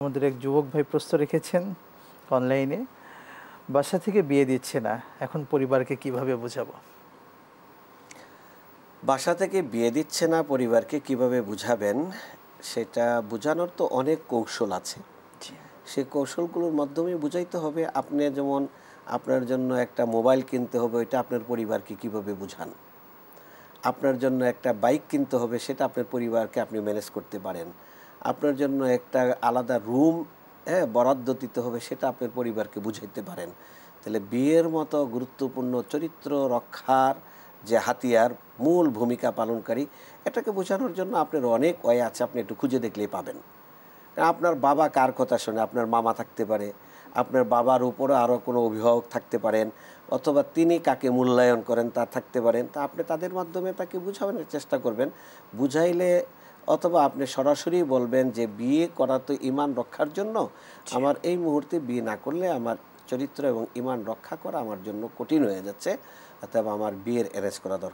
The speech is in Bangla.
আমাদের এক যুবক ভাই প্রশ্ন রেখেছেন অনলাইনে, বাসা থেকে বিয়ে দিচ্ছে না, এখন পরিবারকে কিভাবে বোঝাবো? বাসা থেকে বিয়ে দিচ্ছে না, পরিবারকে কিভাবে বুঝাবেন? সেটা বোঝানোর তো অনেক কৌশল আছে। জি। সেই কৌশলগুলোর মাধ্যমেই বুঝাইতে হবে। আপনি যেমন আপনার জন্য একটা মোবাইল কিনতে হবে, ওইটা আপনার পরিবারকে কিভাবে বুঝান? আপনার জন্য একটা বাইক কিনতে হবে, সেটা আপনার পরিবারকে আপনি ম্যানেজ করতে পারেন। আপনার জন্য একটা আলাদা রুম বরাদ্দ দিতে হবে, সেটা আপনার পরিবারকে বুঝাইতে পারেন। তাহলে বিয়ের মতো গুরুত্বপূর্ণ চরিত্র রক্ষার যে হাতিয়ার, মূল ভূমিকা পালনকারী, এটাকে বোঝানোর জন্য আপনার অনেক ওয়ে আছে, আপনি একটু খুঁজে দেখলেই পাবেন। আপনার বাবা কার কথা শোনে? আপনার মামা থাকতে পারে, আপনার বাবার উপরে আরও কোনো অভিভাবক থাকতে পারেন, অথবা তিনি কাকে মূল্যায়ন করেন তা থাকতে পারেন। তা আপনি তাদের মাধ্যমে তাকে বুঝানোর চেষ্টা করবেন। বুঝাইলে অথবা আপনি সরাসরি বলবেন যে বিয়ে করা তো ঈমান রক্ষার জন্য, জি। আমার এই মুহূর্তে বিয়ে না করলে আমার চরিত্র এবং ঈমান রক্ষা করা আমার জন্য কঠিন হয়ে যাচ্ছে, অথবা আমার বিয়ের অ্যারেঞ্জ করা দরকার।